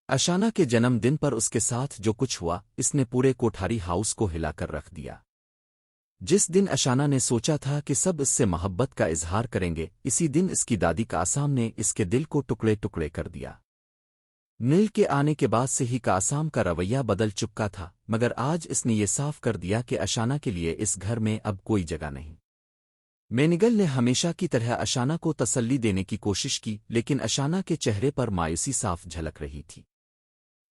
अशाना के जन्म दिन पर उसके साथ जो कुछ हुआ इसने पूरे कोठारी हाउस को हिलाकर रख दिया। जिस दिन अशाना ने सोचा था कि सब इससे मोहब्बत का इजहार करेंगे, इसी दिन इसकी दादी कासाम ने इसके दिल को टुकड़े टुकड़े कर दिया। नील के आने के बाद से ही कासाम का रवैया बदल चुका था, मगर आज इसने ये साफ कर दिया कि अशाना के लिए इस घर में अब कोई जगह नहीं। मेनिगल ने हमेशा की तरह अशाना को तसल्ली देने की कोशिश की, लेकिन अशाना के चेहरे पर मायूसी साफ झलक रही थी।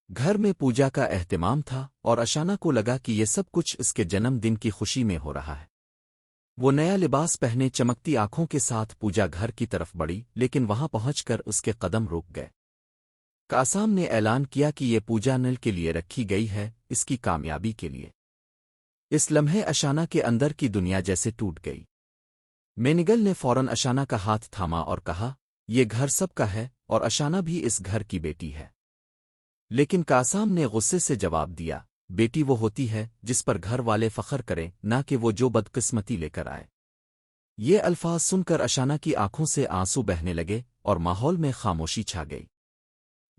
घर में पूजा का एहतिमाम था और अशाना को लगा कि ये सब कुछ इसके जन्मदिन की खुशी में हो रहा है। वो नया लिबास पहने चमकती आंखों के साथ पूजा घर की तरफ बढ़ी, लेकिन वहां पहुंचकर उसके कदम रुक गए। कासाम ने ऐलान किया कि ये पूजा नील के लिए रखी गई है, इसकी कामयाबी के लिए। इस लम्हे अशाना के अंदर की दुनिया जैसे टूट गई। मेनिगल ने फौरन अशाना का हाथ थामा और कहा, ये घर सबका है और अशाना भी इस घर की बेटी है। लेकिन कासाम ने गुस्से से जवाब दिया, बेटी वो होती है जिस पर घर वाले फख्र करें, ना कि वो जो बदकिस्मती लेकर आए। ये अल्फाज सुनकर अशाना की आंखों से आंसू बहने लगे और माहौल में खामोशी छा गई।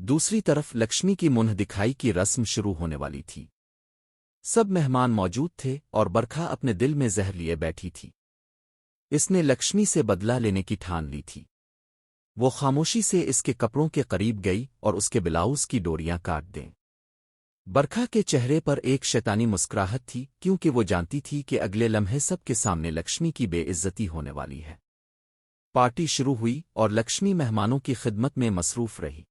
दूसरी तरफ लक्ष्मी की मुंह दिखाई की रस्म शुरू होने वाली थी। सब मेहमान मौजूद थे और बरखा अपने दिल में जहर लिए बैठी थी। इसने लक्ष्मी से बदला लेने की ठान ली थी। वो खामोशी से इसके कपड़ों के करीब गई और उसके ब्लाउज की डोरियां काट दें। बरखा के चेहरे पर एक शैतानी मुस्कुराहट थी, क्योंकि वो जानती थी कि अगले लम्हे सबके सामने लक्ष्मी की बेइज्जती होने वाली है। पार्टी शुरू हुई और लक्ष्मी मेहमानों की खिदमत में मसरूफ रही,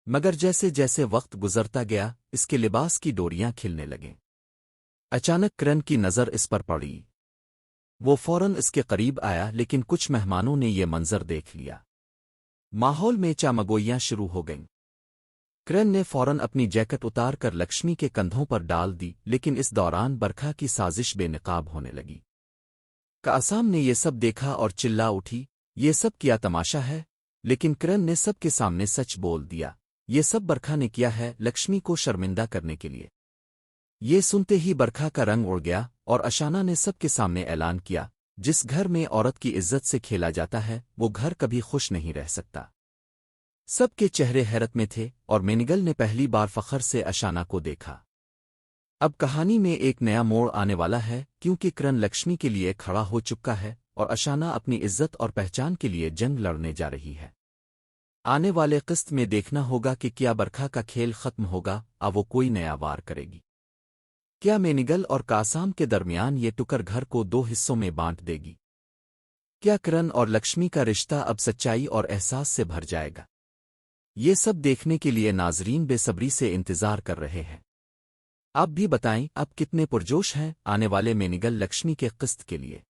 मगर जैसे जैसे वक्त गुजरता गया इसके लिबास की डोरियां खिलने लगें। अचानक किरण की नज़र इस पर पड़ी। वो फौरन इसके करीब आया, लेकिन कुछ मेहमानों ने ये मंजर देख लिया। माहौल में चामगोइयां शुरू हो गईं। किरण ने फौरन अपनी जैकेट उतार कर लक्ष्मी के कंधों पर डाल दी, लेकिन इस दौरान बरखा की साजिश बेनकाब होने लगी। कासाम ने ये सब देखा और चिल्ला उठी, ये सब क्या तमाशा है। लेकिन किरण ने सबके सामने सच बोल दिया, ये सब बरखा ने किया है लक्ष्मी को शर्मिंदा करने के लिए। ये सुनते ही बरखा का रंग उड़ गया और अशाना ने सबके सामने ऐलान किया, जिस घर में औरत की इज्जत से खेला जाता है वो घर कभी खुश नहीं रह सकता। सबके चेहरे हैरत में थे और मेनिगल ने पहली बार फख्र से अशाना को देखा। अब कहानी में एक नया मोड़ आने वाला है, क्योंकि किरण लक्ष्मी के लिए खड़ा हो चुका है और अशाना अपनी इज्जत और पहचान के लिए जंग लड़ने जा रही है। आने वाले किस्त में देखना होगा कि क्या बरखा का खेल खत्म होगा, अब वो कोई नया वार करेगी। क्या मेनिगल और कासाम के दरमियान ये टुकर घर को दो हिस्सों में बांट देगी? क्या किरण और लक्ष्मी का रिश्ता अब सच्चाई और एहसास से भर जाएगा? ये सब देखने के लिए नाजरीन बेसब्री से इंतजार कर रहे हैं। आप भी बताएं, आप कितने पुरजोश हैं आने वाले मेनिगल लक्ष्मी के किस्त के लिए।